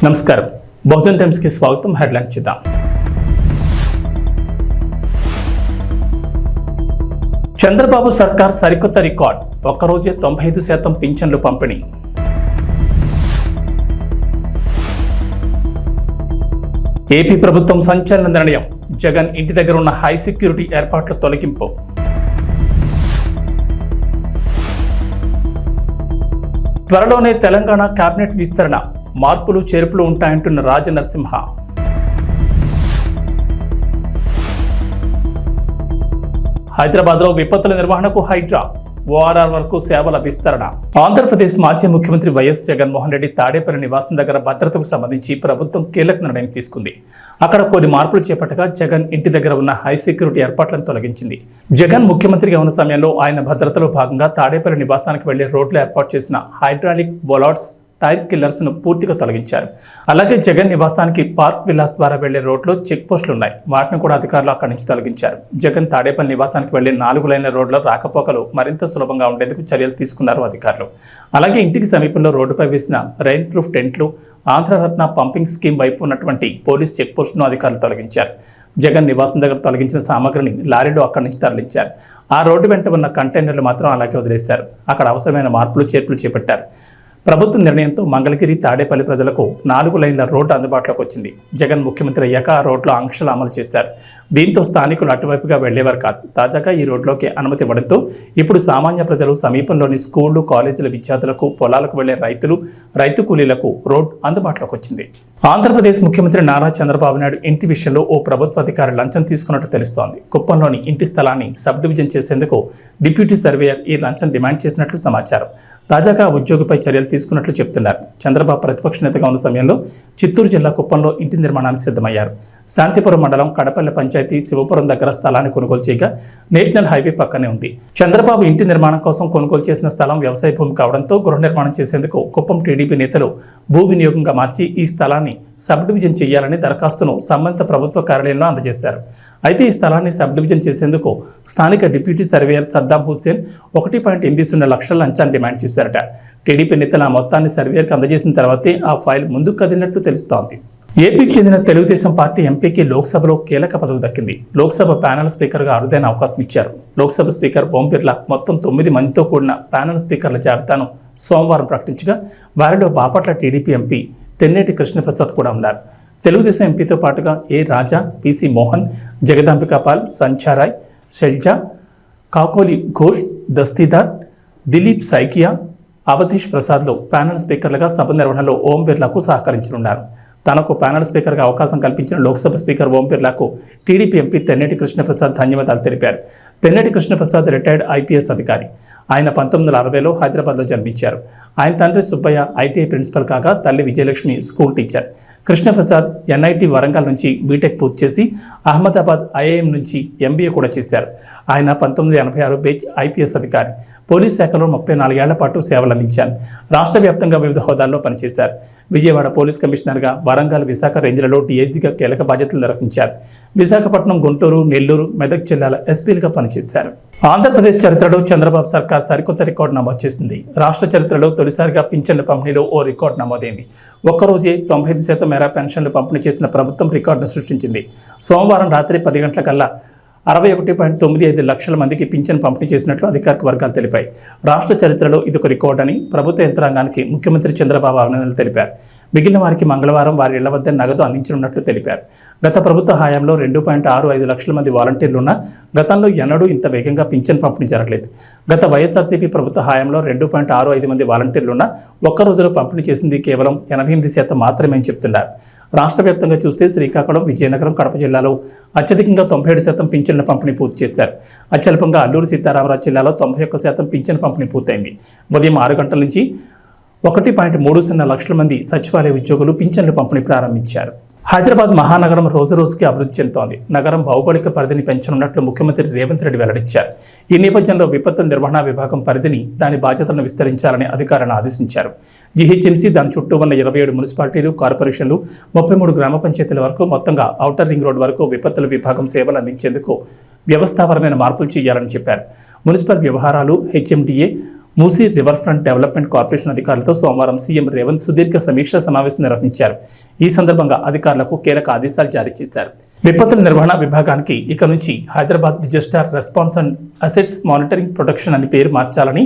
నమస్కారం. బహుజన్ టైమ్స్ కి స్వాగతం. హెడ్లైన్ చూద్దాం. చంద్రబాబు సర్కార్ సరికొత్త రికార్డ్, ఒక్కరోజే 95% పింఛన్లు పంపిణీ. ఏపీ ప్రభుత్వం సంచలన నిర్ణయం, జగన్ ఇంటి దగ్గర ఉన్న హై సెక్యూరిటీ ఏర్పాట్ల తొలగింపు. త్వరలోనే తెలంగాణ కేబినెట్ విస్తరణ, మార్పులు చేర్పులు ఉంటాయంటున్న రాజనరసింహ. హైదరాబాద్లో విపత్తుల నిర్వహణకు హైడ్రా, ఓఆర్ఆర్ వరకు సేవల విస్తరణ. ఆంధ్రప్రదేశ్ మాజీ ముఖ్యమంత్రి వైఎస్ జగన్మోహన్ రెడ్డి తాడేపల్లి నివాసం దగ్గర భద్రతకు సంబంధించి ప్రభుత్వం కీలక నిర్ణయం తీసుకుంది. అక్కడ కొన్ని మార్పులు చేపట్టగా జగన్ ఇంటి దగ్గర ఉన్న హై సెక్యూరిటీ ఏర్పాట్లను తొలగించింది. జగన్ ముఖ్యమంత్రిగా ఉన్న సమయంలో ఆయన భద్రతలో భాగంగా తాడేపల్లి నివాసానికి వెళ్లే రోడ్లు ఏర్పాటు చేసిన హైడ్రాలిక్ బొలాట్స్, టైర్ కిల్లర్స్ ను పూర్తిగా తొలగించారు. అలాగే జగన్ నివాసానికి పార్క్ విల్లాస్ ద్వారా వెళ్లే రోడ్లో చెక్ పోస్టులు ఉన్నాయి, వాటిని కూడా అధికారులు అక్కడి నుంచి తొలగించారు. జగన్ తాడేపల్లి నివాసానికి వెళ్లే 4 లైన్ల రోడ్ల రాకపోకలు మరింత సులభంగా ఉండేందుకు చర్యలు తీసుకున్నారు అధికారులు. అలాగే ఇంటికి సమీపంలో రోడ్డుపై వేసిన రెయిన్ ప్రూఫ్ టెంట్లు, ఆంధ్రరత్న పంపింగ్ స్కీమ్ వైపు ఉన్నటువంటి పోలీస్ చెక్ పోస్టును అధికారులు తొలగించారు. జగన్ నివాసం దగ్గర తొలగించిన సామగ్రిని లారీలో అక్కడి నుంచి తరలించారు. ఆ రోడ్డు వెంట ఉన్న కంటైనర్లు మాత్రం అలాగే వదిలేశారు. అక్కడ అవసరమైన మార్పులు చేర్పులు చేపట్టారు. ప్రభుత్వ నిర్ణయంతో మంగళగిరి, తాడేపల్లి ప్రజలకు 4 లైన్ల రోడ్డు అందుబాటులోకి వచ్చింది. జగన్ ముఖ్యమంత్రి అయ్యాక ఆ రోడ్లో ఆంక్షలు అమలు చేశారు. దీంతో స్థానికులు అటువైపుగా వెళ్లేవారు కాదు. తాజాగా ఈ రోడ్లోకి అనుమతి ఇవ్వడంతో ఇప్పుడు సామాన్య ప్రజలు, సమీపంలోని స్కూళ్లు, కాలేజీల విద్యార్థులకు, పొలాలకు వెళ్లే రైతులు, రైతు కూలీలకు రోడ్ అందుబాటులోకి వచ్చింది. ఆంధ్రప్రదేశ్ ముఖ్యమంత్రి నారా చంద్రబాబు నాయుడు ఇంటి విషయంలో ఓ ప్రభుత్వ అధికారి లంచం తీసుకున్నట్టు తెలుస్తోంది. కుప్పంలోని ఇంటి స్థలాన్ని సబ్ డివిజన్ చేసేందుకు డిప్యూటీ సర్వేయర్ ఈ లంచం డిమాండ్ చేసినట్లు సమాచారం. తాజాగా ఉద్యోగిపై చర్యలు తీసుకున్నట్లు చెప్తున్నారు. చంద్రబాబు ప్రతిపక్ష నేతగా ఉన్న సమయంలో చిత్తూరు జిల్లా కుప్పంలో ఇంటి నిర్మాణానికి సిద్ధమయ్యారు. శాంతిపురం మండలం కడపల్లి పంచాయతీ శివపురం దగ్గర స్థలాన్ని కొనుగోలు చేయగా నేషనల్ హైవే పక్కనే ఉంది. చంద్రబాబు ఇంటి నిర్మాణం కోసం కొనుగోలు చేసిన స్థలం వ్యవసాయ భూమి కావడంతో గృహ నిర్మాణం చేసేందుకు కుప్పం టీడీపీ నేతలు భూ వినియోగంగా మార్చి ఈ స్థలాన్ని సబ్ డివిజన్ చేయాలని దరఖాస్తును సంబంధిత ప్రభుత్వ కార్యాలయంలో అందజేశారు. అయితే ఈ స్థలాన్ని సబ్ డివిజన్ చేసేందుకు స్థానిక డిప్యూటీ సర్వేయర్ సద్దాం హుస్సేన్ 1.80 లక్షల లంచాన్ని డిమాండ్ చేశారట. టీడీపీ నేతలు ఆ మొత్తాన్ని సర్వేయర్కి అందజేసిన తర్వాతే ఆ ఫైల్ ముందుకు కదిలినట్లు తెలుస్తోంది. ఏపీకి చెందిన తెలుగుదేశం పార్టీ ఎంపీకి లోక్సభలో కీలక పదవి దక్కింది. లోక్సభ ప్యానెల్ స్పీకర్గా అరుదైన అవకాశం ఇచ్చారు. లోక్సభ స్పీకర్ ఓం బిర్లా మొత్తం 9 మందితో కూడిన ప్యానెల్ స్పీకర్ల జాబితాను సోమవారం ప్రకటించగా వారిలో బాపట్ల టీడీపీ ఎంపీ తెన్నేటి కృష్ణప్రసాద్ కూడా ఉన్నారు. తెలుగుదేశం ఎంపీతో పాటుగా ఏ రాజా, పిసి మోహన్, జగదాంబికాపాల్, సంచారాయ్, శైలజా, కాకోలి ఘోష్, దస్తీదార్, దిలీప్ సైకియా, అవధీష్ ప్రసాద్లు ప్యానెల్ స్పీకర్లుగా సభ నిర్వహణలో ఓం బిర్లాకు సహకరించనున్నారు. తనకు ప్యానెల్ స్పీకర్గా అవకాశం కల్పించిన లోక్సభ స్పీకర్ ఓం బిర్లాకు టీడీపీ ఎంపీ తెన్నేటి కృష్ణప్రసాద్ ధన్యవాదాలు తెలిపారు. తెన్నేటి కృష్ణప్రసాద్ రిటైర్డ్ ఐపీఎస్ అధికారి. ఆయన 1960లో హైదరాబాద్లో జన్మించారు. ఆయన తండ్రి సుబ్బయ్య ఐటీఐ ప్రిన్సిపల్ కాగా తల్లి Vijayalakshmi school teacher. Krishnaprasad NIT Warangal నుంచి బీటెక్ పూర్తి చేసి అహ్మదాబాద్ ఐఐఎం నుంచి ఎంబీఏ కూడా చేశారు. ఆయన 1986 బేచ్ ఐపీఎస్ అధికారి. పోలీస్ శాఖలో 34 ఏళ్ల పాటు సేవలందించారు. రాష్ట్ర వ్యాప్తంగా వివిధ హోదాల్లో పనిచేశారు. విజయవాడ పోలీస్ కమిషనర్గా, వరంగల్, విశాఖ రేంజ్లలో డీఐజీగా కీలక బాధ్యతలు నిర్వహించారు. విశాఖపట్నం, గుంటూరు, నెల్లూరు, మెదక్ జిల్లాల ఎస్పీలుగా పనిచేశారు. ఆంధ్రప్రదేశ్ చరిత్రలో చంద్రబాబు సర్కార్ సరికొత్త రికార్డు నమోదు చేసింది. రాష్ట్ర చరిత్రలో తొలిసారిగా పింఛన్ల పంపిణీలో ఓ రికార్డు నమోదైంది. ఒక్కరోజే 95% మేర పెన్షన్లు పంపిణీ చేసిన ప్రభుత్వం రికార్డును సృష్టించింది. సోమవారం రాత్రి 10 గంటలకల్లా 61.95 లక్షల మందికి పింఛన్ పంపిణీ చేసినట్లు అధికారిక వర్గాలు తెలిపాయి. రాష్ట్ర చరిత్రలో ఇదొక రికార్డు అని ప్రభుత్వ యంత్రాంగానికి ముఖ్యమంత్రి చంద్రబాబు అభినందనలు తెలిపారు. మిగిలిన వారికి మంగళవారం వారి ఇళ్ల వద్ద నగదు అందించనున్నట్లు తెలిపారు. గత ప్రభుత్వ హయాంలో 2.65 లక్షల మంది వాలంటీర్లు ఉన్నా గతంలో ఎన్నడూ ఇంత వేగంగా పింఛన్ పంపిణీ జరగలేదు. గత వైఎస్ఆర్సీపీ ప్రభుత్వ హయాంలో 2.65 మంది వాలంటీర్లున్నా ఒక్క రోజులో పంపిణీ చేసింది కేవలం 88% మాత్రమే అని చెప్తున్నారు. రాష్ట్ర వ్యాప్తంగా చూస్తే శ్రీకాకుళం, విజయనగరం, కడప జిల్లాలో అత్యధికంగా 97% పింఛన్ల పంపిణీ పూర్తి చేశారు. అత్యల్పంగా అల్లూరు సీతారామరాజు జిల్లాలో 91% పింఛన్ పంపిణీ పూర్తయింది. ఉదయం 6 గంటల నుంచి 1.30 లక్షల మంది సచివాలయ ఉద్యోగులు పింఛన్ల పంపిణీ ప్రారంభించారు. హైదరాబాద్ మహానగరం రోజురోజుకి అభివృద్ధి చెందుతోంది. నగరం భౌగోళిక పరిధిని పెంచనున్నట్లు ముఖ్యమంత్రి రేవంత్ రెడ్డి వెల్లడించారు. ఈ నేపథ్యంలో విపత్తుల నిర్వహణ విభాగం పరిధిని, దాని బాధ్యతలను విస్తరించాలని అధికారులను ఆదేశించారు. జీహెచ్ఎంసీ, దాని చుట్టూ ఉన్న 27 మున్సిపాలిటీలు, కార్పొరేషన్లు, 33 గ్రామ పంచాయతీల వరకు మొత్తంగా ఔటర్ రింగ్ రోడ్ వరకు విపత్తుల విభాగం సేవలు అందించేందుకు వ్యవస్థాపరమైన మార్పులు చేయాలని చెప్పారు. మున్సిపల్ వ్యవహారాలు, HMDA, Musi river front development corporation అధికారులతో సోమవారం సీఎం రేవంత్ సుదీర్ఘ సమీక్షా సమావేశం నిర్వహించారు. ఈ సందర్భంగా అధికారులకు కీలక ఆదేశాలు జారీ చేశారు. విపత్తుల నిర్వహణ విభాగానికి ఇక నుంచి Hyderabad disaster response and assets monitoring protection అని పేరు మార్చాలని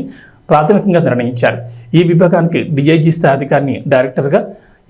ప్రాథమికంగా నిర్ణయించారు. ఈ విభాగానికి డీఐజీ స్థాయి అధికారిని డైరెక్టర్గా,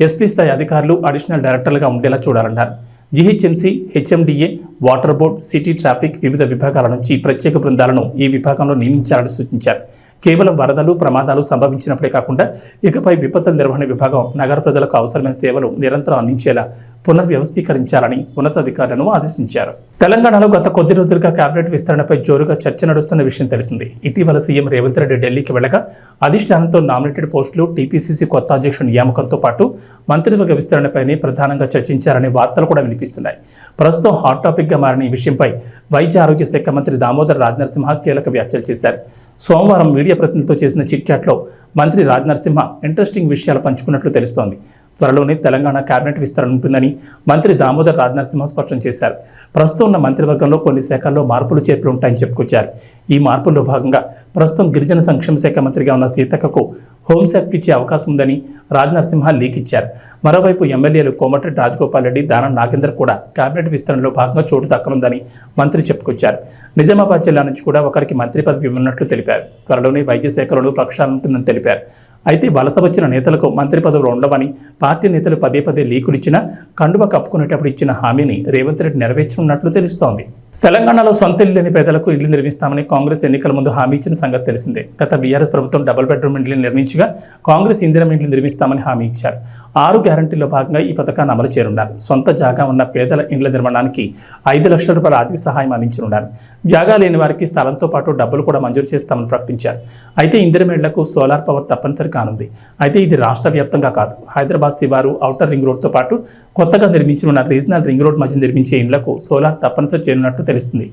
ఎస్పీ స్థాయి అధికారులు అడిషనల్ డైరెక్టర్లుగా ఉండేలా చూడాలన్నారు. GHMC, HMDA, water board, city traffic వివిధ విభాగాల నుంచి ప్రత్యేక బృందాలను ఈ విభాగంలో నియమించాలని సూచించారు. కేవలం వరదలు, ప్రమాదాలు సంభవించినప్పుడే కాకుండా ఇకపై విపత్తుల నిర్వహణ విభాగం నగర ప్రజలకు అవసరమైన సేవలు నిరంతరం అందించేలా పునర్వ్యవస్థీకరించాలని ఉన్నతాధికారులను ఆదేశించారు. తెలంగాణలో గత కొద్ది రోజులుగా కేబినెట్ విస్తరణపై జోరుగా చర్చ నడుస్తున్న విషయం తెలిసింది. ఇటీవల సీఎం రేవంత్ రెడ్డి ఢిల్లీకి వెళ్లగా అధిష్టానంతో నామినేటెడ్ పోస్టులు, టీపీసీసీ కొత్త అధ్యక్షుడి నియామకంతో పాటు మంత్రివర్గ విస్తరణపైనే ప్రధానంగా చర్చించారనే వార్తలు కూడా వినిపిస్తున్నాయి. ప్రస్తుతం హాట్ టాపిక్ గా మారిన ఈ విషయంపై వైద్య ఆరోగ్య శాఖ మంత్రి దామోదర్ రాజనరసింహ కీలక వ్యాఖ్యలు చేశారు. సోమవారం మీడియా ప్రతినిధులతో చేసిన చిట్ చాట్లో మంత్రి రాజనరసింహ ఇంట్రెస్టింగ్ విషయాలు పంచుకున్నట్లు తెలుస్తోంది. త్వరలోనే తెలంగాణ కేబినెట్ విస్తరణ ఉంటుందని మంత్రి దామోదర్ రాజనరసింహ స్పష్టం చేశారు. ప్రస్తుతం ఉన్న మంత్రివర్గంలో కొన్ని శాఖల్లో మార్పులు చేర్పులు ఉంటాయని చెప్పుకొచ్చారు. ఈ మార్పుల్లో భాగంగా ప్రస్తుతం గిరిజన సంక్షేమ శాఖ మంత్రిగా ఉన్న సీతక్కకు హోంశాఖకు ఇచ్చే అవకాశం ఉందని రాజనరసింహ లీక్ ఇచ్చారు. మరోవైపు ఎమ్మెల్యేలు కోమటిరెడ్డి రాజగోపాల్ రెడ్డి, దానం నాగేందర్ కూడా కేబినెట్ విస్తరణలో భాగంగా చోటు దక్కనుందని మంత్రి చెప్పుకొచ్చారు. నిజామాబాద్ జిల్లా నుంచి కూడా ఒకరికి మంత్రి పదవి ఇవ్వనున్నట్లు తెలిపారు. త్వరలోనే వైద్య శాఖలో ప్రక్షాళన ఉంటుందని తెలిపారు. అయితే వలస వచ్చిన నేతలకు మంత్రి పదవులు ఉండవని పార్టీ నేతలు పదే పదే లీకులు ఇచ్చినా కండువ కప్పుకునేటప్పుడు ఇచ్చిన హామీని రేవంత్ రెడ్డి నెరవేర్చనున్నట్లు తెలుస్తోంది. తెలంగాణలో సొంత ఇల్లు లేని పేదలకు ఇల్లు నిర్మిస్తామని కాంగ్రెస్ ఎన్నికల ముందు హామీ ఇచ్చిన సంగతి తెలిసిందే. గత బీఆర్ఎస్ ప్రభుత్వం డబుల్ బెడ్రూమ్ ఇండ్లు నిర్మించగా కాంగ్రెస్ ఇందిరమ్మ ఇండ్లు నిర్మిస్తామని హామీ ఇచ్చారు. 6 గ్యారంటీల్లో భాగంగా ఈ పథకాన్ని అమలు చేయనున్నారు. సొంత జాగా ఉన్న పేదల ఇండ్ల నిర్మాణానికి 5 లక్షల రూపాయల ఆర్థిక సహాయం అందించనున్నారు. జాగా లేని వారికి స్థలంతో పాటు డబ్బులు కూడా మంజూరు చేస్తామని ప్రకటించారు. అయితే ఇందిరమ్మ ఇళ్లకు సోలార్ పవర్ తప్పనిసరి కానుంది. అయితే ఇది రాష్ట్ర వ్యాప్తంగా కాదు, హైదరాబాద్ శివారు, ఔటర్ రింగ్ రోడ్తో పాటు కొత్తగా నిర్మించనున్న రీజనల్ రింగ్ రోడ్ మధ్య నిర్మించే ఇండ్లకు సోలార్ తప్పనిసరి చేయనున్నట్లు తెలుస్తుంది.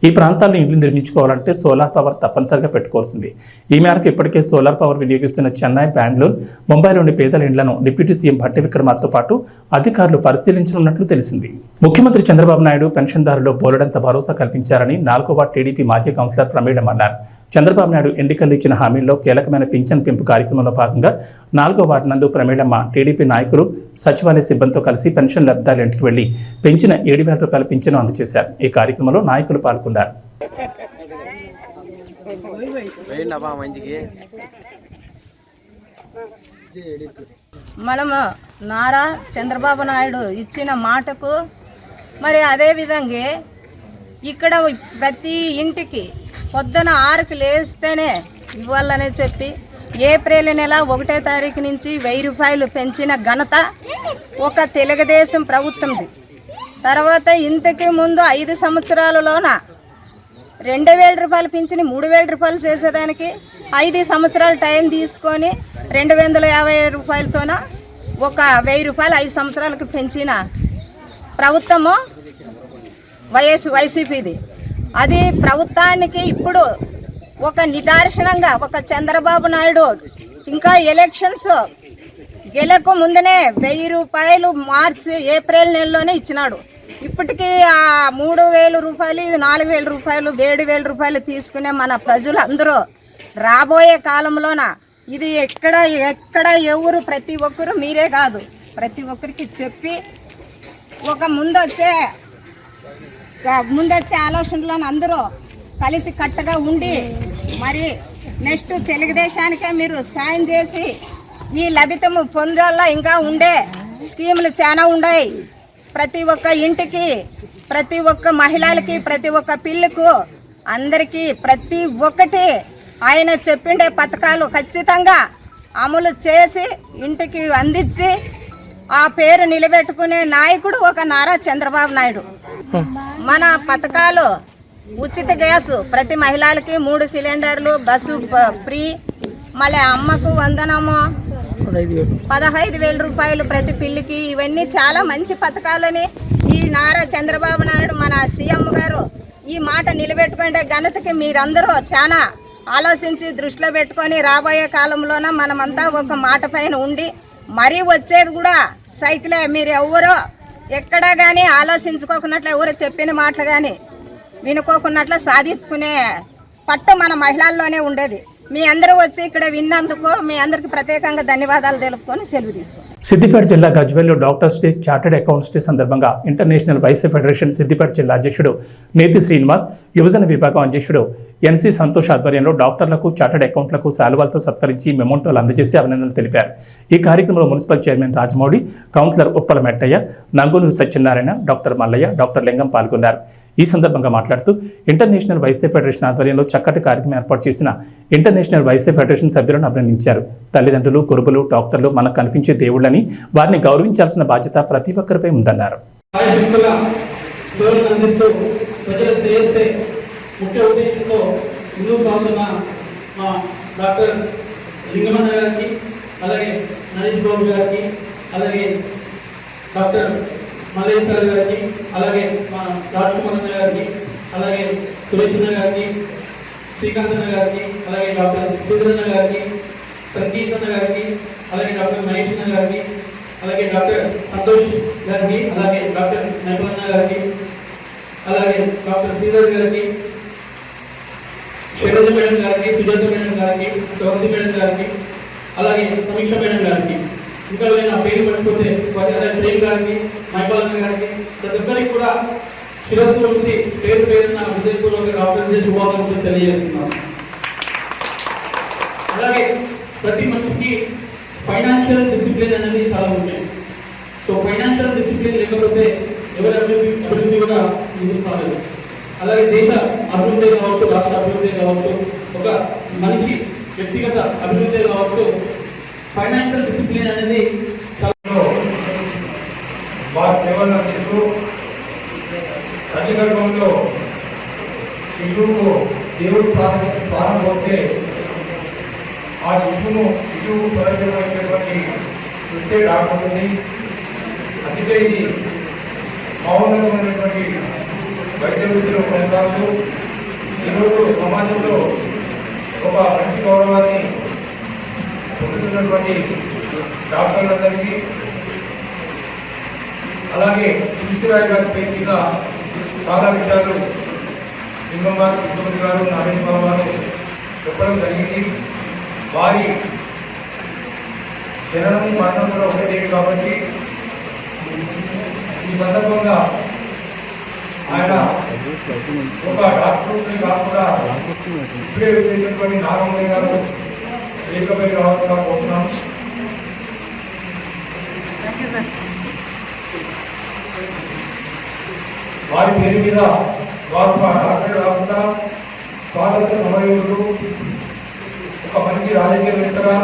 ఈ ప్రాంతాల్లో ఇండ్లు నిర్మించుకోవాలంటే సోలార్ పవర్ తప్పనిసరిగా పెట్టుకోవాల్సింది. ఈ మేరకు ఇప్పటికే సోలార్ పవర్ వినియోగిస్తున్న చెన్నై, బెంగళూరు, ముంబైలోని పేదల ఇండ్లను డిప్యూటీ సీఎం భట్టి విక్రమార్కతో పాటు అధికారులు పరిశీలించనున్నట్లు తెలిసింది. ముఖ్యమంత్రి చంద్రబాబు నాయుడు పెన్షన్దారులు బోలెడంత భరోసా కల్పించారని 4వ వార్డు టీడీపీ మాజీ కౌన్సిలర్ ప్రమీళం అన్నారు. చంద్రబాబు నాయుడు ఎన్నికల్లో ఇచ్చిన హామీల్లో కీలకమైన పింఛన్ పెంపు కార్యక్రమంలో భాగంగా 4వ వార్డు నందు ప్రమీళమ్మ టీడీపీ నాయకులు, సచివాలయ సిబ్బందితో కలిసి పెన్షన్ లబ్ధిదారుల ఇంటికి వెళ్లి పెంచిన 7,000 రూపాయల పింఛను అందజేశారు. ఈ కార్యక్రమంలో నాయకులు పాల్గొన్నారు. మనము నారా చంద్రబాబు నాయుడు ఇచ్చిన మాటకు మరి అదేవిధంగా ఇక్కడ ప్రతి ఇంటికి పొద్దున 6కి లేస్తేనే ఇవ్వాలని చెప్పి ఏప్రిల్ నెల 1వ తారీఖు నుంచి 1000 రూపాయలు పెంచిన ఘనత ఒక తెలుగుదేశం ప్రభుత్వంది. తర్వాత ఇంతకు ముందు 5 సంవత్సరాలలోన 2,000 రూపాయలు పెంచిన 3,000 రూపాయలు చేసేదానికి 5 సంవత్సరాలు టైం తీసుకొని 250 రూపాయలతోన ఒక 1000 రూపాయలు 5 సంవత్సరాలకు పెంచిన ప్రభుత్వము వైసీపీది. అది ప్రభుత్వానికి ఇప్పుడు ఒక నిదర్శనంగా ఒక చంద్రబాబు నాయుడు ఇంకా ఎలక్షన్స్ గెలకు ముందునే 1000 రూపాయలు ఏప్రిల్ నెలలోనే ఇచ్చినాడు. ఇప్పటికీ ఆ 3,000 రూపాయలు, ఇది 4,000 రూపాయలు, 7,000 రూపాయలు తీసుకునే మన ప్రజలు అందరూ రాబోయే కాలంలోన ఇది ఎక్కడ ఎవరు ప్రతి ఒక్కరు మీరే కాదు ప్రతి ఒక్కరికి చెప్పి ఒక ముందొచ్చే ఆలోచనలో అందరూ కలిసి కట్టగా ఉండి మరి నెక్స్ట్ తెలుగుదేశానికే మీరు సాయం చేసి ఈ లభితము పొందాలా. ఇంకా ఉండే స్కీములు చాలా ఉన్నాయి. ప్రతి ఒక్క ఇంటికి, ప్రతి ఒక్క మహిళలకి, ప్రతి ఒక్క పిల్లకు, అందరికీ ప్రతి ఒక్కటి ఆయన చెప్పిండే పథకాలు ఖచ్చితంగా అమలు చేసి ఇంటికి అందించి ఆ పేరు నిలబెట్టుకునే నాయకుడు ఒక నారా చంద్రబాబు నాయుడు. మన పథకాలు ఉచిత గ్యాసు ప్రతి మహిళలకి, 3 సిలిండర్లు, బస్సు ఫ్రీ, మళ్ళీ అమ్మకు వందనము, 15,000 రూపాయలు ప్రతి పిల్లికి. ఇవన్నీ చాలా మంచి పథకాలని ఈ నారా చంద్రబాబు నాయుడు మన సీఎం గారు ఈ మాట నిలబెట్టుకునే ఘనతకి మీరందరూ చాలా ఆలోచించి దృష్టిలో పెట్టుకొని రాబోయే కాలంలోన మనమంతా ఒక మాట పైన ఉండి మరీ వచ్చేది కూడా సైకిలే. మీరు ఎవరో ఎక్కడా కానీ ఆలోచించుకోకున్నట్లు, ఎవరో చెప్పిన మాటలు కానీ వినుకోకున్నట్లు సాధించుకునే పట్టు మన మహిళల్లోనే ఉండేది. మీ అందరూ వచ్చి ఇక్కడ విన్నందుకు మీ అందరికి ప్రత్యేకంగా ధన్యవాదాలు తెలుపుకొని సెలవు తీసుకుంటాం. సిద్దిపేట జిల్లా గజ్వేల్లో doctors day, chartered accounts day సందర్భంగా ఇంటర్నేషనల్ వైస్ ఫెడరేషన్ సిద్దిపేట జిల్లా అధ్యక్షుడు నేతి శ్రీనివాస్, యువజన విభాగం అధ్యక్షుడు ఎన్సి సంతోష్ ఆధ్వర్యంలో డాక్టర్లకు, చార్టెడ్ అకౌంట్లకు శాలువాలతో సత్కరించి మెమోంటోలు అందజేసి అభినందనలు తెలిపారు. ఈ కార్యక్రమంలో municipal chairman Rajamouli, councillor Uppala Mettaiah, Nangunuru Satyanarayana, doctor Mallaiah, doctor Lingam పాల్గొన్నారు. ఈ సందర్భంగా మాట్లాడుతూ ఇంటర్నేషనల్ వైస్ ఫెడరేషన్ ఆధ్వర్యంలో చక్కటి కార్యక్రమం ఏర్పాటు చేసిన ఇంటర్నేషనల్ వైస్ ఫెడరేషన్ సభ్యులను అభినందించారు. తల్లిదండ్రులు, గురువులు, డాక్టర్లు మనకు కనిపించే దేవుళ్ళని, వారిని గౌరవించాల్సిన బాధ్యత ప్రతి ఒక్కరిపై ఉందన్నారు. ముఖ్య ఉద్దేశంతో ముందుకు సాగుతున్న మా డాక్టర్ లింగమన్న గారికి, అలాగే నరేష్ బాబు గారికి, అలాగే డాక్టర్ మల్లేశ్వర గారికి, అలాగే మా రాజ్కుమార్ గారికి, అలాగే సురేష్ గారికి, శ్రీకాంత్ గారికి, అలాగే డాక్టర్ సుధీరన్న గారికి, సంగీతన్న గారికి, అలాగే డాక్టర్ మహేష్ గారికి, అలాగే డాక్టర్ సంతోష్ గారికి, అలాగే డాక్టర్ నైపులన్న గారికి, అలాగే డాక్టర్ శ్రీధర్ గారికి, శైలజ మేడం గారికి, సుజాత మేడం గారికి, సౌరతి మేడం గారికి, అలాగే సమీక్ష మేడం గారికి, ఇంకా నా పేరు పట్టుకుంటే ప్రేమ్ గారికి, మైపాలన్న గారికి, ప్రతి ఒక్కరికి కూడా శిరస్సు నుంచి పేరు పేరున హృదయపూర్వక డాక్టర్ డే శుభాకాంక్షలు తెలియజేస్తున్నాను. అలాగే ప్రతి మనిషికి ఫైనాన్షియల్ డిసిప్లిన్ అనేది చాలా ఉంటాయి. సో ఫైనాన్షియల్ డిసిప్లిన్ లేకపోతే ఎవరి అభివృద్ధి కూడా ముందుకు సాగదు. అలాగే దేశ అభివృద్ధి కావచ్చు, రాష్ట్ర అభివృద్ధి కావచ్చు, ఒక మనిషి వ్యక్తిగత అభివృద్ధి కావచ్చు, ఫైనాన్షియల్ డిసిప్లిన్ అనేది వారి సేవలు అందిస్తూ తల్లిగర్భంలో శిశువుకు దేవుడు ప్రారంభమవుతే ఆ శిశువుకు పరిచయమైనటువంటి చూస్తే డాక్టర్ ఉంది. అందుకే ఇది మౌనమైనటువంటి వైద్య వృత్తిలో కొనసాగుతూ ఈరోజు సమాజంలో ఒక మంచి గౌరవాన్ని పొందుతున్నటువంటి డాక్టర్లందరికీ, అలాగే ఈశ్వరాయ్ గారి పేరు మీద చాలా విషయాలు లింగం గారు, కృష్ణపతి గారు, నరేష్ బాబు గారు చెప్పడం జరిగింది. వారి జననం మరణం కూడా ఒకటే కాబట్టి ఈ సందర్భంగా ఆయన ఒక డాక్టర్ కాకుండా ఇప్పుడే వచ్చేటటువంటి నాగమణి గారు వేదికపై రావాల్సిందిగా కోరుతున్నాం. వారి పేరు మీద వారు డాక్టర్ కాకుండా స్వాతంత్ర సమరయోధులు, ఒక మంచి రాజకీయవేత్తగా,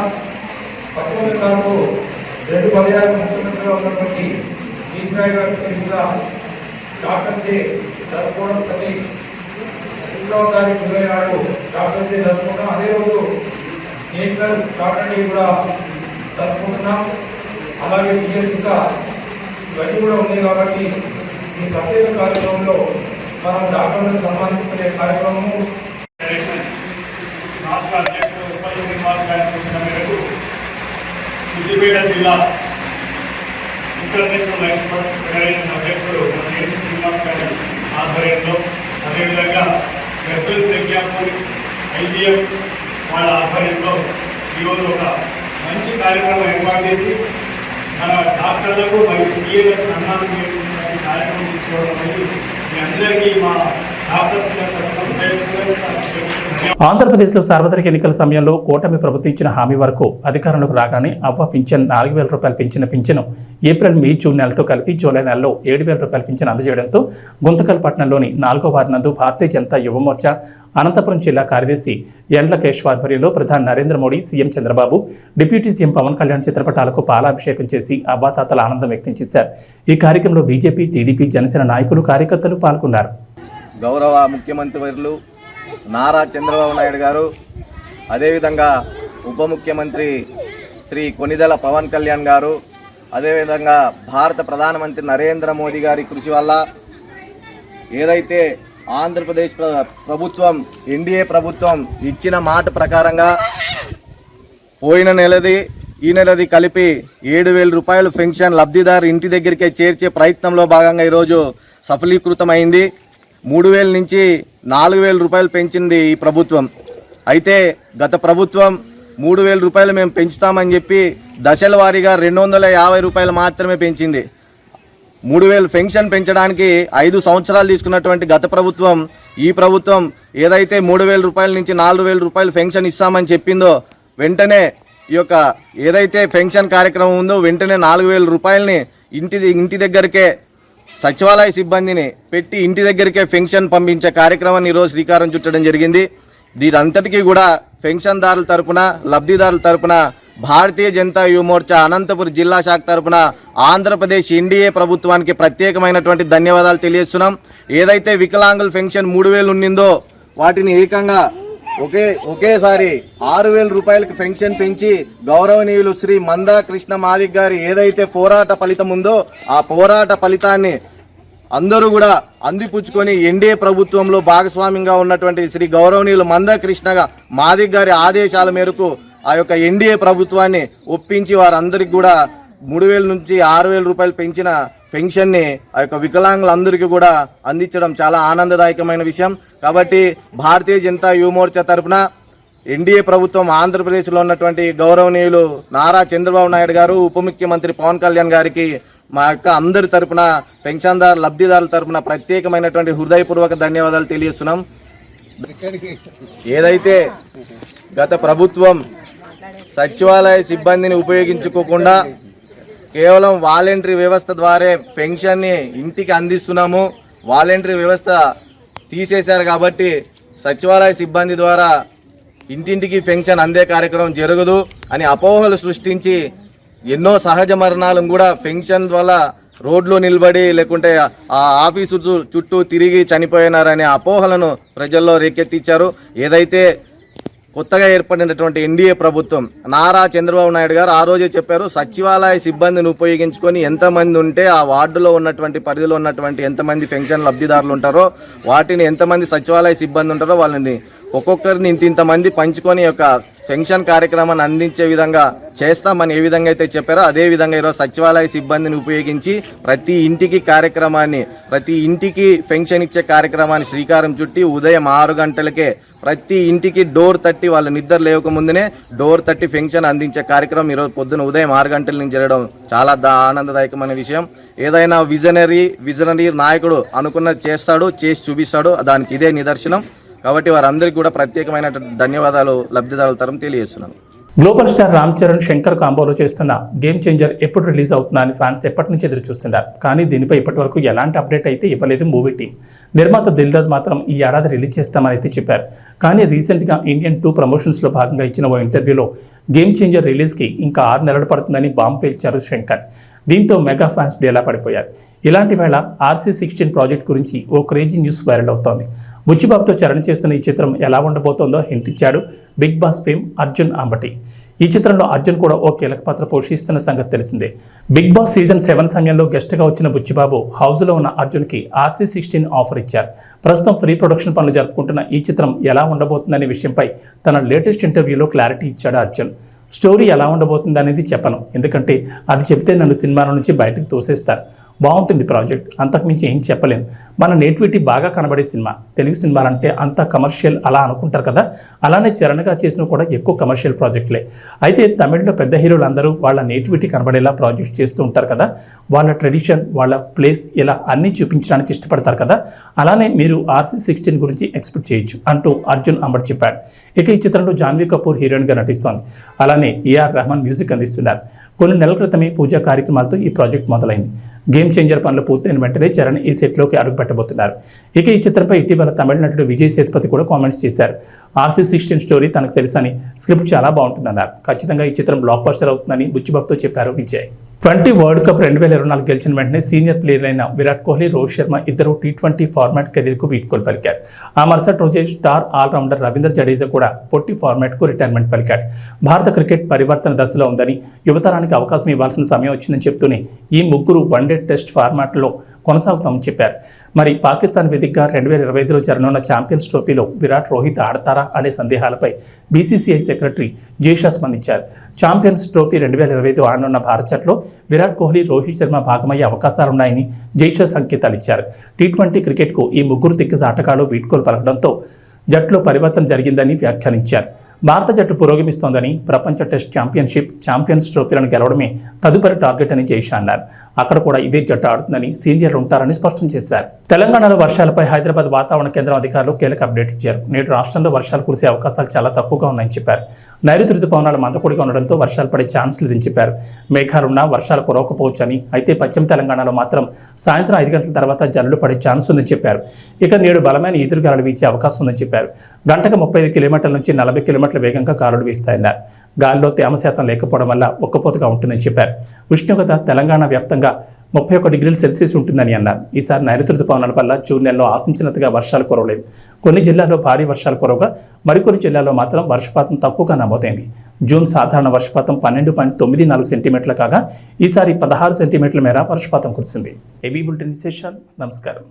19వ క్లాసు 2 పర్యాలు ముఖ్యమంత్రిగా ఉన్నటువంటి ఈశ్వరాయ్ గారి పేరు మీద డాక్టర్ డే జరుపుకోవడం ప్రతి 3వ తారీఖు జూలై నాడు డాక్టర్ డే జరుపుకుంటాం. అదే రోజు నేషనల్ డాక్టర్ డే కూడా జరుపుకుంటున్నాం. అలాగే ఇంకా ఇవన్నీ కూడా ఉన్నాయి కాబట్టి ఈ ప్రత్యేక కార్యక్రమంలో మనం డాక్టర్లను సన్మానించుకునే కార్యక్రమము రాష్ట్ర అధ్యక్షుడు ఉప్పల్ శ్రీనివాస్ గారి సూచన మేరకు సిద్దిపేట జిల్లా ఇంటర్నేషనల్ వైస్ ఫెడరేషన్ అధ్యక్షుడు నేతి శ్రీనివాస్ గారి ఆధ్వర్యంలో, అదేవిధంగా గజ్వేల్ ప్రజ్ఞాపూర్ ఐజీఎఫ్ వాళ్ళ ఆధ్వర్యంలో ఈరోజు ఒక మంచి కార్యక్రమం ఏర్పాటు చేసి మన డాక్టర్లకు మరియు సీఏలకు సన్మానం చేయడానికి కార్యక్రమం తీసుకోవడం అనేది మీ అందరికీ మా ఆంధ్రప్రదేశ్లో సార్వత్రిక ఎన్నికల సమయంలో కూటమి ప్రభుత్వం ఇచ్చిన హామీ వరకు అధికారంలోకి రాగానే అవ్వ పింఛన్ 4,000 రూపాయలు పెంచిన పింఛను ఏప్రిల్, మే, జూన్ నెలతో కలిపి జూలై నెలలో 7,000 రూపాయల పింఛను అందజేయడంతో గుంతకల్ పట్టణంలోని 4వ వార్డు నందు భారతీయ జనతా యువమోర్చా అనంతపురం జిల్లా కార్యదర్శి ఎండ్ల కేశవ్ ఆధ్వర్యంలో ప్రధాని Narendra Modi, CM Chandrababu, deputy CM Pavan Kalyan చిత్రపటాలకు పాలాభిషేకం చేసి అవ్వాతాతల ఆనందం వ్యక్తం చేశారు. ఈ కార్యక్రమంలో బీజేపీ, టీడీపీ, జనసేన నాయకులు, కార్యకర్తలు పాల్గొన్నారు. గౌరవ ముఖ్యమంత్రి వర్యులు నారా చంద్రబాబు నాయుడు గారు, అదేవిధంగా ఉప ముఖ్యమంత్రి శ్రీ కొనిదెల పవన్ కళ్యాణ్ గారు, అదేవిధంగా భారత ప్రధానమంత్రి నరేంద్ర మోదీ గారి కృషి వల్ల ఏదైతే ఆంధ్రప్రదేశ్ ప్రభుత్వం, ఎన్డీఏ ప్రభుత్వం ఇచ్చిన మాట ప్రకారంగా పోయిన నెలది ఈ నెలది కలిపి 7,000 రూపాయలు పెన్షన్ లబ్ధిదారు ఇంటి దగ్గరికే చేర్చే ప్రయత్నంలో భాగంగా ఈరోజు సఫలీకృతమైంది. 3,000 నుంచి 4,000 రూపాయలు పెంచింది ఈ ప్రభుత్వం. అయితే గత ప్రభుత్వం 3,000 రూపాయలు మేము పెంచుతామని చెప్పి దశల వారీగా 250 రూపాయలు మాత్రమే పెంచింది. 3,000 పెన్షన్ పెంచడానికి 5 సంవత్సరాలు తీసుకున్నటువంటి గత ప్రభుత్వం ఈ ప్రభుత్వం ఏదైతే 3,000 రూపాయల నుంచి 4,000 రూపాయలు పెన్షన్ ఇస్తామని చెప్పిందో వెంటనే ఈ యొక్క ఏదైతే పెన్షన్ కార్యక్రమం ఉందో వెంటనే 4,000 రూపాయలని ఇంటి దగ్గరికే సచివాలయ సిబ్బందిని పెట్టి ఇంటి దగ్గరికే పెన్షన్ పంపించే కార్యక్రమాన్ని ఈరోజు శ్రీకారం చుట్టడం జరిగింది. దీనంతటికీ కూడా పెన్షన్దారుల తరపున లబ్ధిదారుల తరపున భారతీయ జనతా యువ మోర్చా అనంతపురం జిల్లా శాఖ తరపున ఆంధ్రప్రదేశ్ ఎన్డీఏ ప్రభుత్వానికి ప్రత్యేకమైనటువంటి ధన్యవాదాలు తెలియజేస్తున్నాం. ఏదైతే వికలాంగుల పెన్షన్ 3,000 ఉండిందో వాటిని ఏకంగా ఒకేసారి 6,000 రూపాయలకి పెన్షన్ పెంచి గౌరవనీయులు శ్రీ మందా కృష్ణ మాదిక్ గారి ఏదైతే పోరాట ఫలితం ఉందో ఆ పోరాట ఫలితాన్ని అందరూ కూడా అందిపుచ్చుకొని ఎన్డీఏ ప్రభుత్వంలో భాగస్వామ్యంగా ఉన్నటువంటి శ్రీ గౌరవనీయులు మందా కృష్ణ మాదిక్ గారి ఆదేశాల మేరకు ఆ యొక్క ఎన్డీఏ ప్రభుత్వాన్ని ఒప్పించి వారందరికీ కూడా 3,000 నుంచి 6,000 రూపాయలు పెంచిన పెన్షన్ని ఆ యొక్క వికలాంగులందరికీ కూడా అందించడం చాలా ఆనందదాయకమైన విషయం. కాబట్టి భారతీయ జనతా యువ మోర్చా తరఫున ఎన్డీఏ ప్రభుత్వం ఆంధ్రప్రదేశ్లో ఉన్నటువంటి గౌరవనీయులు నారా చంద్రబాబు నాయుడు గారు, ఉప ముఖ్యమంత్రి పవన్ కళ్యాణ్ గారికి మా యొక్క అందరి తరఫున పెన్షన్దారు లబ్ధిదారుల తరఫున ప్రత్యేకమైనటువంటి హృదయపూర్వక ధన్యవాదాలు తెలియజేస్తున్నాం. ఏదైతే గత ప్రభుత్వం సచివాలయ సిబ్బందిని ఉపయోగించుకోకుండా కేవలం వాలంటరీ వ్యవస్థ ద్వారా పెన్షన్ని ఇంటికి అందిస్తున్నాము, వాలంటరీ వ్యవస్థ తీసేశారు కాబట్టి సచివాలయ సిబ్బంది ద్వారా ఇంటింటికి పెన్షన్ అందే కార్యక్రమం జరగదు అని అపోహలు సృష్టించి ఎన్నో సహజ మరణాలను కూడా పెన్షన్ వల్ల రోడ్లో నిలబడి లేకుంటే ఆ ఆఫీసు చుట్టూ తిరిగి చనిపోయినారనే అపోహలను ప్రజల్లో రేకెత్తించారు. ఏదైతే కొత్తగా ఏర్పడినటువంటి ఎన్డీఏ ప్రభుత్వం నారా చంద్రబాబు నాయుడు గారు ఆ రోజే చెప్పారు, సచివాలయ సిబ్బందిని ఉపయోగించుకొని ఎంతమంది ఉంటే ఆ వార్డులో ఉన్నటువంటి పరిధిలో ఉన్నటువంటి ఎంతమంది పెన్షన్ లబ్ధిదారులు ఉంటారో వాటిని ఎంతమంది సచివాలయ సిబ్బంది ఉంటారో వాళ్ళని ఒక్కొక్కరిని ఇంతమంది పంచుకొని యొక్క పెన్షన్ కార్యక్రమాన్ని అందించే విధంగా చేస్తామని ఏ విధంగా అయితే చెప్పారో అదే విధంగా ఈరోజు సచివాలయ సిబ్బందిని ఉపయోగించి ప్రతి ఇంటికి పెన్షన్ ఇచ్చే కార్యక్రమాన్ని శ్రీకారం చుట్టి ఉదయం 6 గంటలకే ప్రతి ఇంటికి డోర్ తట్టి వాళ్ళ నిద్ర లేవకముందునే డోర్ తట్టి పెన్షన్ అందించే కార్యక్రమం ఈరోజు పొద్దున ఉదయం 6 గంటల నుంచి జరగడం చాలా ఆనందదాయకమైన విషయం. ఏదైనా విజనరీ నాయకుడు అనుకున్నది చేస్తాడు, చేసి చూపిస్తాడు, దానికి ఇదే నిదర్శనం. కాబట్టి వారందరికీ కూడా ప్రత్యేకమైన ధన్యవాదాలు లబ్ధిదారుల తరఫున తెలియజేస్తున్నాను. గ్లోబల్ స్టార్ రామ్ చరణ్ శంకర్ కాంబోలో చేస్తున్న గేమ్ చేంజర్ ఎప్పుడు రిలీజ్ అవుతుందా అని ఫ్యాన్స్ ఎప్పటి నుంచి ఎదురు చూస్తున్నారు. కానీ దీనిపై ఇప్పటివరకు ఎలాంటి అప్డేట్ అయితే ఇవ్వలేదు మూవీ టీం. నిర్మాత దిల్ రాజు మాత్రం ఈ ఏడాది రిలీజ్ చేస్తామని అయితే చెప్పారు. కానీ రీసెంట్గా ఇండియన్ 2 ప్రమోషన్స్లో భాగంగా ఇచ్చిన ఓ ఇంటర్వ్యూలో గేమ్ చేంజర్ రిలీజ్కి ఇంకా 6 నెలలు పడుతుందని బాంబు పేల్చారు శంకర్. దీంతో మెగా ఫ్యాన్స్ డేలా పడిపోయారు. ఇలాంటి వేళ RC16 ప్రాజెక్ట్ గురించి ఓ క్రేజీ న్యూస్ వైరల్ అవుతోంది. బుచ్చిబాబుతో చరణ్ చేస్తున్న ఈ చిత్రం ఎలా ఉండబోతోందో హింట్ ఇచ్చాడు Big Boss fame Arjun Ambati. ఈ చిత్రంలో అర్జున్ కూడా ఓ కీలక పాత్ర పోషిస్తున్న సంగతి తెలిసిందే. బిగ్ బాస్ సీజన్ 7 సమయంలో గెస్ట్గా వచ్చిన బుచ్చిబాబు హౌస్లో ఉన్న అర్జున్కి RC16 ఆఫర్ ఇచ్చారు. ప్రస్తుతం ప్రీ ప్రొడక్షన్ పనులు జరుపుకుంటున్న ఈ చిత్రం ఎలా ఉండబోతుందనే విషయంపై తన లేటెస్ట్ ఇంటర్వ్యూలో క్లారిటీ ఇచ్చాడు అర్జున్. స్టోరీ ఎలా ఉండబోతుంది అనేది చెప్పను, ఎందుకంటే అది చెప్తే నన్ను సినిమాల నుంచి బయటకు తోసేస్తారు. బాగుంటుంది ప్రాజెక్ట్, అంతకుమించి ఏం చెప్పలేను. మన నేటివిటీ బాగా కనబడే సినిమా. తెలుగు సినిమాలంటే అంత కమర్షియల్ అలా అనుకుంటారు కదా, అలానే చరణ్గా చేసిన కూడా ఎక్కువ కమర్షియల్ ప్రాజెక్టులే. అయితే తమిళ్లో పెద్ద హీరోలు అందరూ వాళ్ళ నేటివిటీ కనబడేలా ప్రాజెక్ట్ చేస్తూ ఉంటారు కదా, వాళ్ళ ట్రెడిషన్, వాళ్ళ ప్లేస్ ఇలా అన్నీ చూపించడానికి ఇష్టపడతారు కదా, అలానే మీరు RC16 గురించి ఎక్స్పెక్ట్ చేయొచ్చు అంటూ అర్జున్ అంబటి చెప్పాడు. ఇక ఈ చిత్రంలో జాన్వీ కపూర్ హీరోయిన్గా నటిస్తోంది. అలానే AR రెహమాన్ మ్యూజిక్ అందిస్తున్నారు. కొన్ని నెలల క్రితమే పూజా కార్యక్రమాలతో ఈ ప్రాజెక్ట్ మొదలైంది. గేమ్ చేంజర్ పనులు పూర్తయిన వెంటనే చరణ్ ఈ సెట్లోకి అడుగుపెట్టబోతున్నారు. ఇక ఈ చిత్రంపై ఇటీవల తమిళ నటుడు విజయ్ సేతుపతి కూడా కామెంట్స్ చేశారు. RC16 స్టోరీ తనకు తెలుసని, స్క్రిప్ట్ చాలా బాగుంటుందన్నారు. ఖచ్చితంగా ఈ చిత్రం బ్లాక్ బస్టర్ అవుతుందని బుచ్చిబాబుతో చెప్పారు విజయ్. 20 వరల్డ్ కప్ 2024 గెలిచిన వెంటనే సీనియర్ ప్లేయర్ అయిన విరాట్ కోహ్లీ, రోహిత్ శర్మ ఇద్దరు T20 ఫార్మాట్ కెరీర్కు వీడ్కోలు పలికారు. ఆ మరుసటి రోజే స్టార్ ఆల్రౌండర్ రవీంద్ర జడేజా కూడా పొట్టి ఫార్మాట్కు రిటైర్మెంట్ పలికాడు. భారత క్రికెట్ పరివర్తన దశలో ఉందని, యువతరానికి అవకాశం ఇవ్వాల్సిన సమయం వచ్చిందని చెప్తూనే ఈ ముగ్గురు వన్డే టెస్ట్ ఫార్మాట్లో కొనసాగుతామని చెప్పారు. మరి పాకిస్తాన్ వేదికగా 2025లో జరగనున్న ఛాంపియన్స్ ట్రోఫీలో విరాట్, రోహిత్ ఆడతారా అనే సందేహాలపై BCCI సెక్రటరీ జైషా స్పందించారు. ఛాంపియన్స్ ట్రోఫీ 2025 ఆడనున్న భారత జట్లో విరాట్ కోహ్లీ, రోహిత్ శర్మ భాగమయ్యే అవకాశాలున్నాయని జైషా సంకేతాలు ఇచ్చారు. T20 క్రికెట్కు ఈ ముగ్గురు దిగ్గజ ఆటగాళ్లు వీడ్కోలు పలకడంతో జట్టులో పరివర్తన జరిగిందని వ్యాఖ్యానించారు. భారత జట్టు పురోగమిస్తోందని, ప్రపంచ టెస్ట్ ఛాంపియన్షిప్, ఛాంపియన్స్ ట్రోఫీలను గెలవడమే తదుపరి టార్గెట్ అని జైషా అన్నారు. అక్కడ కూడా ఇదే జట్టు ఆడుతుందని, సీనియర్లు ఉంటారని స్పష్టం చేశారు. తెలంగాణలో వర్షాలపై హైదరాబాద్ వాతావరణ కేంద్రం అధికారులు కీలక అప్డేట్ ఇచ్చారు. నేడు రాష్ట్రంలో వర్షాలు కురిసే అవకాశాలు చాలా తక్కువగా ఉన్నాయని చెప్పారు. నైరుతి రుతుపవనాలు మందకొడిగా ఉండడంతో వర్షాలు పడే ఛాన్స్ లేదని చెప్పారు. మేఘాలున్నా వర్షాలు కురవకపోవచ్చని, అయితే పశ్చిమ తెలంగాణలో మాత్రం సాయంత్రం 5 గంటల తర్వాత జల్లులు పడే ఛాన్స్ ఉందని చెప్పారు. ఇక నేడు బలమైన ఈదురుగాలులు వీచే అవకాశం ఉందని చెప్పారు. గంటకు 35 కిలోమీటర్ల నుంచి 40 కిలోమీటర్ల వేగంగా గాలులు వీస్తాయన్నారు. గాలిలో తేమ శాతం లేకపోవడం వల్ల ఉక్కపోతగా ఉంటుందని చెప్పారు. ఉష్ణోగ్రత తెలంగాణ వ్యాప్తంగా 31 డిగ్రీల సెల్సియస్ ఉంటుందని అన్నారు. ఈసారి నైరుతి రుతుపవనాల వల్ల జూన్ నెలలో ఆశించినంతగా వర్షాలు కురవలేదు. కొన్ని జిల్లాల్లో భారీ వర్షాలు కురవగా మరికొన్ని జిల్లాల్లో మాత్రం వర్షపాతం తక్కువగా నమోదైంది. జూన్ సాధారణ వర్షపాతం 12.94 సెంటీమీటర్లు కాగా ఈసారి 16 సెంటీమీటర్ల మేర వర్షపాతం కురిసింది. ఏబీ బులెటిన్ విశేషాలు. నమస్కారం.